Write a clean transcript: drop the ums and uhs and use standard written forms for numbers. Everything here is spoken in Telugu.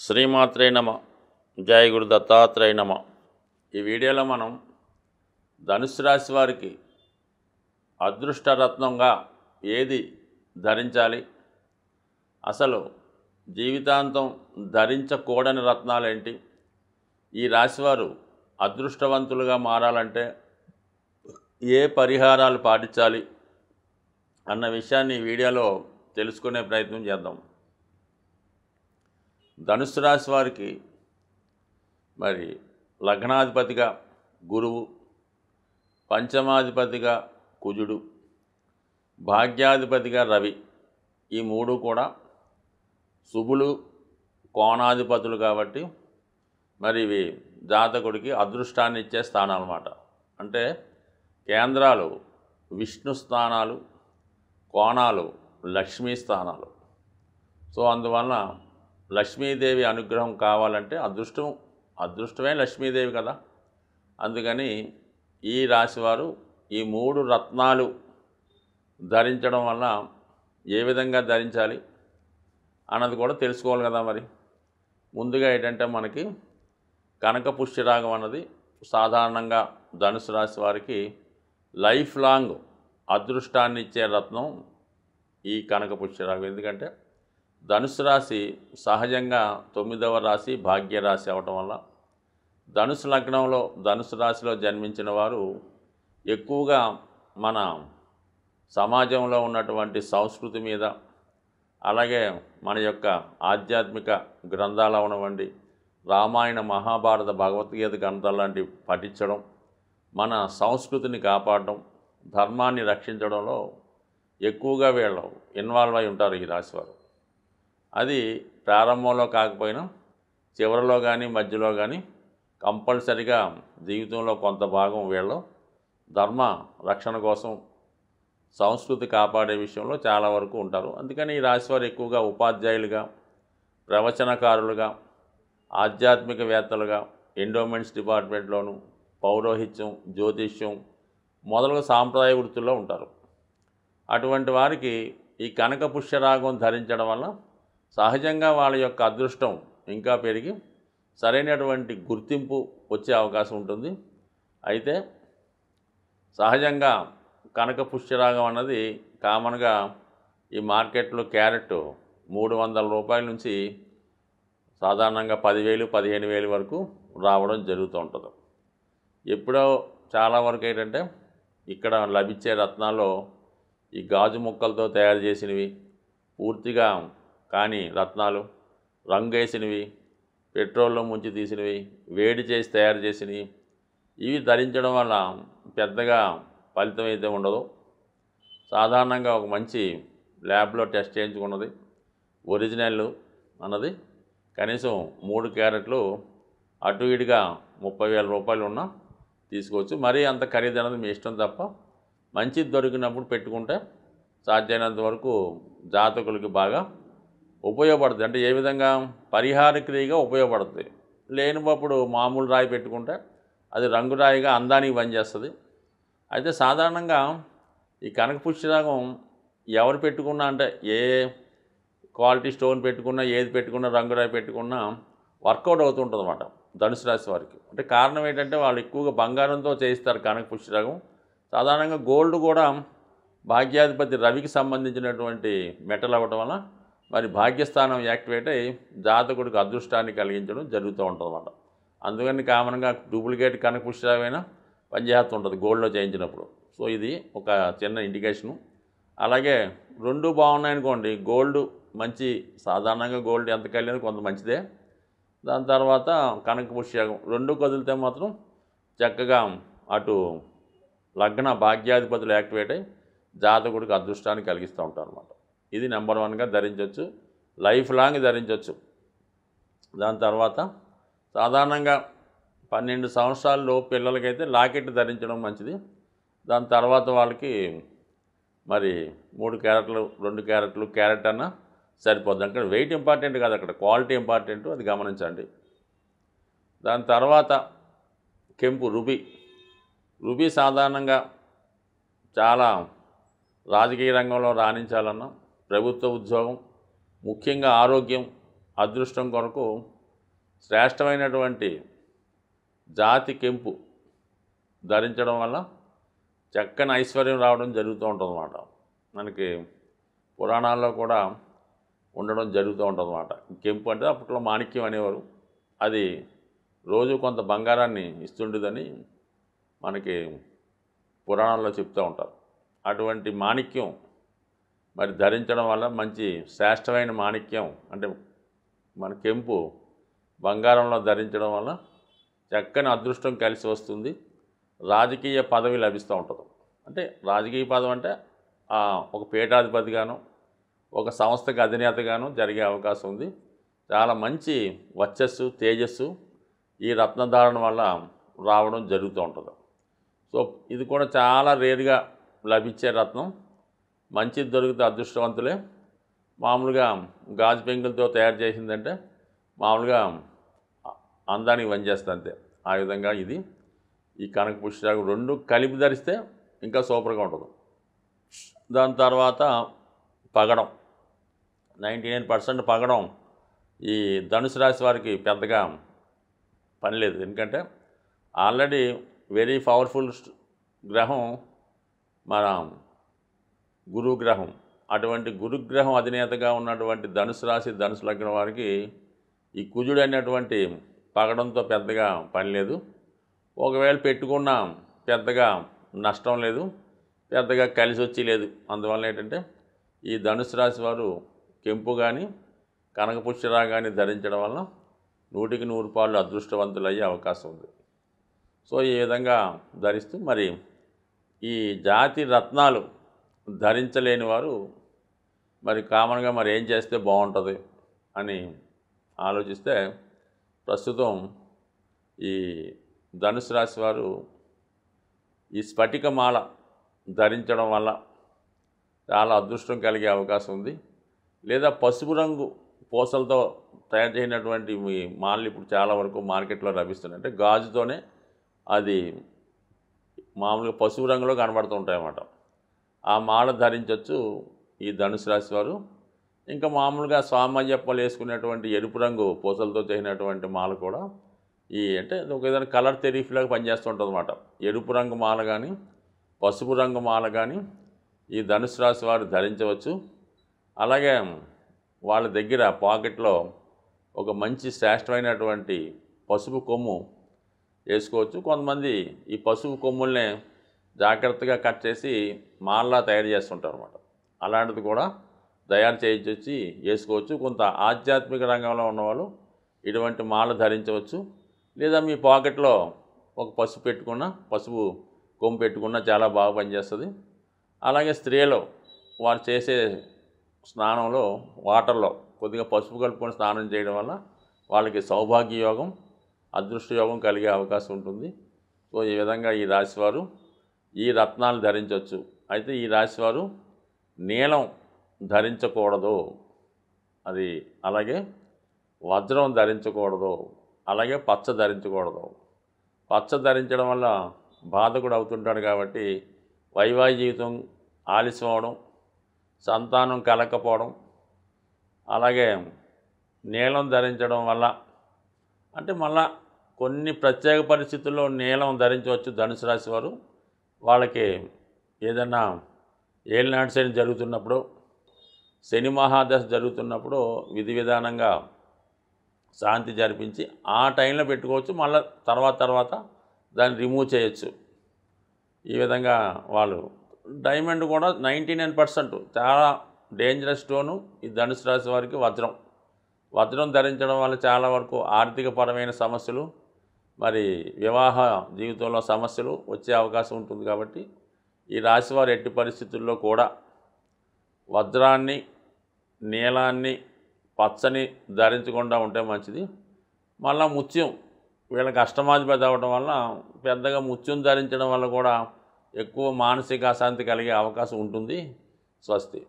శ్రీమాత్రే నమ. జయ గురు దత్తాత్రేయ నమ. ఈ వీడియోలో మనం ధనుసు రాశి వారికి అదృష్టరత్నంగా ఏది ధరించాలి, అసలు జీవితాంతం ధరించకూడని రత్నాలు ఏంటి, ఈ రాశివారు అదృష్టవంతులుగా మారాలంటే ఏ పరిహారాలు పాటించాలి అన్న విషయాన్ని ఈ వీడియోలో తెలుసుకునే ప్రయత్నం చేద్దాం. ధనుసు రాశి వారికి మరి లగ్నాధిపతిగా గురువు, పంచమాధిపతిగా కుజుడు, భాగ్యాధిపతిగా రవి, ఈ మూడు కూడా శుభులు, కోణాధిపతులు కాబట్టి మరి ఇవి జాతకుడికి అదృష్టాన్ని ఇచ్చే స్థానాలు అన్నమాట. అంటే కేంద్రాలు విష్ణు స్థానాలు, కోణాలు లక్ష్మీ స్థానాలు. సో అందువలన లక్ష్మీదేవి అనుగ్రహం కావాలంటే అదృష్టమే లక్ష్మీదేవి కదా. అందుకని ఈ రాశివారు ఈ మూడు రత్నాలు ధరించడం వల్ల ఏ విధంగా ధరించాలి అన్నది కూడా తెలుసుకోవాలి కదా. మరి ముందుగా ఏంటంటే మనకి కనక పుష్యరాగం అన్నది సాధారణంగా ధనుసు రాశి వారికి లైఫ్ లాంగ్ అదృష్టాన్ని ఇచ్చే రత్నం ఈ కనక పుష్యరాగం. ఎందుకంటే ధనుసు రాశి సహజంగా 9వ రాశి భాగ్యరాశి అవటం వల్ల ధనుసు లగ్నంలో ధనుసు రాశిలో జన్మించిన వారు ఎక్కువగా మన సమాజంలో ఉన్నటువంటి సంస్కృతి మీద, అలాగే మన యొక్క ఆధ్యాత్మిక గ్రంథాలు ఉన్నవంటి రామాయణ, మహాభారత, భగవద్గీత గ్రంథాలు లాంటివి పఠించడం, మన సంస్కృతిని కాపాడడం, ధర్మాన్ని రక్షించడంలో ఎక్కువగా వీళ్ళు ఇన్వాల్వ్ అయి ఉంటారు ఈ రాశివారు. అది ప్రారంభంలో కాకపోయినా చివరిలో కానీ మధ్యలో కానీ కంపల్సరిగా జీవితంలో కొంత భాగం వీళ్ళు ధర్మ రక్షణ కోసం, సంస్కృతి కాపాడే విషయంలో చాలా వరకు ఉంటారు. అందుకని ఈ రాశివారు ఎక్కువగా ఉపాధ్యాయులుగా, ప్రవచనకారులుగా, ఆధ్యాత్మికవేత్తలుగా, ఎండోమెంట్స్ డిపార్ట్మెంట్లోను, పౌరోహిత్యం, జ్యోతిష్యం మొదలగు సాంప్రదాయ వృత్తుల్లో ఉంటారు. అటువంటి వారికి ఈ కనక పుష్యరాగం ధరించడం వల్ల సహజంగా వాళ్ళ యొక్క అదృష్టం ఇంకా పెరిగి సరైనటువంటి గుర్తింపు వచ్చే అవకాశం ఉంటుంది. అయితే సహజంగా కనక పుష్యరాగం అన్నది కామన్గా ఈ మార్కెట్లో క్యారెట్ 300 రూపాయల నుంచి సాధారణంగా 10,000, 15,000 వరకు రావడం జరుగుతూ ఉంటుంది. ఎప్పుడో చాలా వరకు ఏంటంటే ఇక్కడ లభించే రత్నాల్లో ఈ గాజు ముక్కలతో తయారు చేసినవి, పూర్తిగా కానీ రత్నాలు, రంగేసినవి, పెట్రోల్లో ముంచి తీసినవి, వేడి చేసి తయారు చేసినవి, ఇవి ధరించడం వల్ల పెద్దగా ఫలితం అయితే ఉండదు. సాధారణంగా ఒక మంచి ల్యాబ్లో టెస్ట్ చేయించుకున్నది ఒరిజినల్ అన్నది కనీసం 3 క్యారెట్లు అటు ఇటుగా 30,000 రూపాయలు ఉన్నా తీసుకోవచ్చు. మరీ అంత ఖరీదైనది మీ ఇష్టం తప్ప మంచిది దొరికినప్పుడు పెట్టుకుంటే సాధ్యమైనంత వరకు జాతకులకి బాగా ఉపయోగపడుతుంది. అంటే ఏ విధంగా పరిహార క్రియగా ఉపయోగపడుతుంది. లేనినప్పుడు మామూలు రాయి పెట్టుకుంటే అది రంగురాయిగా అందానికి పనిచేస్తుంది. అయితే సాధారణంగా ఈ కనక పుష్యరాగం ఎవరు పెట్టుకున్నా, అంటే ఏ క్వాలిటీ స్టోన్ పెట్టుకున్నా, ఏది పెట్టుకున్నా, రంగురాయి పెట్టుకున్నా వర్కౌట్ అవుతుంటుంది అన్నమాట ధనుసు రాశి వారికి. అంటే కారణం ఏంటంటే వాళ్ళు ఎక్కువగా బంగారంతో చేయిస్తారు కనక పుష్యరాగం. సాధారణంగా గోల్డ్ కూడా భాగ్యాధిపతి రవికి సంబంధించినటువంటి మెటల్ అవ్వటం వల్ల మరి భాగ్యస్థానం యాక్టివేట్ అయ్యి జాతకుడికి అదృష్టాన్ని కలిగించడం జరుగుతూ ఉంటుంది అన్నమాట. అందుకని కామన్గా డూప్లికేట్ కనక పుష్యరాగమైనా పనిచేస్తుంటుంది గోల్డ్లో చేయించినప్పుడు. సో ఇది ఒక చిన్న ఇండికేషను. అలాగే రెండు బాగున్నాయనుకోండి, గోల్డ్ మంచి, సాధారణంగా గోల్డ్ ఎంత కలిగినది కొంత మంచిదే. దాని తర్వాత కనక పుష్యరాగం రెండు కదిలితే మాత్రం చక్కగా అటు లగ్న భాగ్యాధిపతులు యాక్టివేట్ అయ్యి జాతకుడికి అదృష్టాన్ని కలిగిస్తూ ఉంటారు అన్నమాట. ఇది నెంబర్ 1గా ధరించవచ్చు, లైఫ్ లాంగ్ ధరించవచ్చు. దాని తర్వాత సాధారణంగా 12 సంవత్సరాల్లో పిల్లలకైతే లాకెట్ ధరించడం మంచిది. దాని తర్వాత వాళ్ళకి మరి 3 క్యారెట్లు, 2 క్యారెట్లు, క్యారెట్ అన్నా సరిపోద్ది. అక్కడ వెయిట్ ఇంపార్టెంట్ కాదు, అక్కడ క్వాలిటీ ఇంపార్టెంట్, అది గమనించండి. దాని తర్వాత కెంపు రుబీ సాధారణంగా చాలా రాజకీయ రంగంలో రాణించాలన్నా, ప్రభుత్వ ఉద్యోగం, ముఖ్యంగా ఆరోగ్యం, అదృష్టం కొరకు శ్రేష్టమైనటువంటి జాతి కెంపు ధరించడం వల్ల చక్కని ఐశ్వర్యం రావడం జరుగుతూ ఉంటుందన్నమాట. మనకి పురాణాల్లో కూడా ఉండడం జరుగుతూ ఉంటుందన్నమాట. కెంపు అంటే అప్పట్లో మాణిక్యం అనేవారు. అది రోజు కొంత బంగారాన్ని ఇస్తుండేదని మనకి పురాణాల్లో చెప్తూ ఉంటారు. అటువంటి మాణిక్యం మరి ధరించడం వల్ల మంచి శ్రేష్టమైన మాణిక్యం అంటే మన కెంపు బంగారంలో ధరించడం వల్ల చక్కని అదృష్టం కలిసి వస్తుంది. రాజకీయ పదవి లభిస్తూ ఉంటుంది. అంటే రాజకీయ పదవి అంటే ఒక పీఠాధిపతిగాను ఒక సంస్థకు అధినేతగాను జరిగే అవకాశం ఉంది. చాలా మంచి వర్చస్సు తేజస్సు ఈ రత్నధారణ వల్ల రావడం జరుగుతూ ఉంటుంది. సో ఇది కూడా చాలా రేరుగా లభించే రత్నం. మంచిది దొరికితే అదృష్టవంతులే. మామూలుగా గాజు పెంకులతో తయారు చేసిందంటే మామూలుగా అందానికి పనిచేస్తుంది అంతే. ఆ విధంగా ఇది ఈ కనక పుష్యరాగం రెండు కలిపి ధరిస్తే ఇంకా సూపర్గా ఉంటుంది. దాని తర్వాత పగడం 99% పగడం ఈ ధనుసు రాశి వారికి పెద్దగా పని లేదు. ఎందుకంటే ఆల్రెడీ వెరీ పవర్ఫుల్ గ్రహం మన గురుగ్రహం. అటువంటి గురుగ్రహం అధినేతగా ఉన్నటువంటి ధనుసు రాశి ధనుసు లగ్నం వారికి ఈ కుజుడు అనేటువంటి పగడంతో పెద్దగా పని లేదు. ఒకవేళ పెట్టుకున్న పెద్దగా నష్టం లేదు, పెద్దగా కలిసి వచ్చి లేదు. అందువల్ల ఏంటంటే ఈ ధనుసు రాశి వారు కెంపు కానీ కనకపుష్యరా కానీ ధరించడం వల్ల 100కి 100 పాళ్ళు అదృష్టవంతులు అయ్యే అవకాశం ఉంది. సో ఈ విధంగా ధరిస్తూ మరి ఈ జాతి రత్నాలు ధరించలేని వారు మరి కామన్గా మరి ఏం చేస్తే బాగుంటుంది అని ఆలోచిస్తే ప్రస్తుతం ఈ ధనుసు రాశి వారు ఈ స్ఫటికమాల ధరించడం వల్ల చాలా అదృష్టం కలిగే అవకాశం ఉంది. లేదా పసుపు రంగు పూసలతో తయారు చేసినటువంటి ఈ మాలలు ఇప్పుడు చాలా వరకు మార్కెట్లో లభిస్తున్నాయి. అంటే గాజుతోనే అది మామూలుగా పసుపు రంగులో కనబడుతూ ఉంటాయన్నమాట. ఆ మాల ధరించవచ్చు ఈ ధనుసు రాశి వారు. ఇంకా మామూలుగా స్వామయ్యప్పలు వేసుకునేటువంటి ఎరుపు రంగు పూసలతో చేసినటువంటి మాల కూడా అంటే ఒక ఏదైనా కలర్ థెరపీలాగా పనిచేస్తుంటుంది అన్నమాట. ఎరుపు రంగు మాల కానీ పసుపు రంగు మాల కానీ ఈ ధనుసు రాశి వారు ధరించవచ్చు. అలాగే వాళ్ళ దగ్గర పాకెట్లో ఒక మంచి శ్రేష్టమైనటువంటి పసుపు కొమ్ము వేసుకోవచ్చు. కొంతమంది ఈ పసుపు కొమ్ముల్ని జాగ్రత్తగా కట్ చేసి మాలలా తయారు చేస్తుంటారు అన్నమాట. అలాంటిది కూడా తయారు చేయించి వేసుకోవచ్చు. కొంత ఆధ్యాత్మిక రంగంలో ఉన్నవాళ్ళు ఇటువంటి మాల ధరించవచ్చు. లేదా మీ పాకెట్లో ఒక పసుపు కొమ్ము పెట్టుకున్నా చాలా బాగా పనిచేస్తుంది. అలాగే స్త్రీలు వారు చేసే స్నానంలో వాటర్లో కొద్దిగా పసుపు కలుపుకొని స్నానం చేయడం వల్ల వాళ్ళకి సౌభాగ్య యోగం అదృష్ట యోగం కలిగే అవకాశం ఉంటుంది. సో ఈ విధంగా ఈ రాశివారు ఈ రత్నాలు ధరించవచ్చు. అయితే ఈ రాశివారు నీలం ధరించకూడదు, అది అలాగే వజ్రం ధరించకూడదు, అలాగే పచ్చ ధరించకూడదు. పచ్చ ధరించడం వల్ల బాధకుడు అవుతుంటాడు కాబట్టి వైవాహిక జీవితం ఆలస్యం అవడం, సంతానం కలగకపోవడం. అలాగే నీలం ధరించడం వల్ల అంటే మళ్ళా కొన్ని ప్రత్యేక పరిస్థితుల్లో నీలం ధరించవచ్చు ధనుసు రాశి వారు. వాళ్ళకి ఏదైనా ఏలినాటి శని జరుగుతున్నప్పుడు, శని మహాదశ జరుగుతున్నప్పుడు విధి విధానంగా శాంతి జరిపించి ఆ టైంలో పెట్టుకోవచ్చు. మళ్ళీ తర్వాత దాన్ని రిమూవ్ చేయొచ్చు. ఈ విధంగా వాళ్ళు డైమండ్ కూడా 99% చాలా డేంజరస్ స్టోను ఈ ధనుసు రాశి వారికి వజ్రం ధరించడం వల్ల చాలా వరకు ఆర్థికపరమైన సమస్యలు, మరి వివాహ జీవితంలో సమస్యలు వచ్చే అవకాశం ఉంటుంది. కాబట్టి ఈ రాశివారు ఎట్టి పరిస్థితుల్లో కూడా వజ్రాన్ని, నీలాన్ని, పచ్చని ధరించకుండా ఉంటే మంచిది. మళ్ళీ ముత్యం వీళ్ళకి అష్టమాధిపతి అవ్వడం వల్ల పెద్దగా ముత్యం ధరించడం వల్ల కూడా ఎక్కువ మానసిక అశాంతి కలిగే అవకాశం ఉంటుంది. స్వస్తి.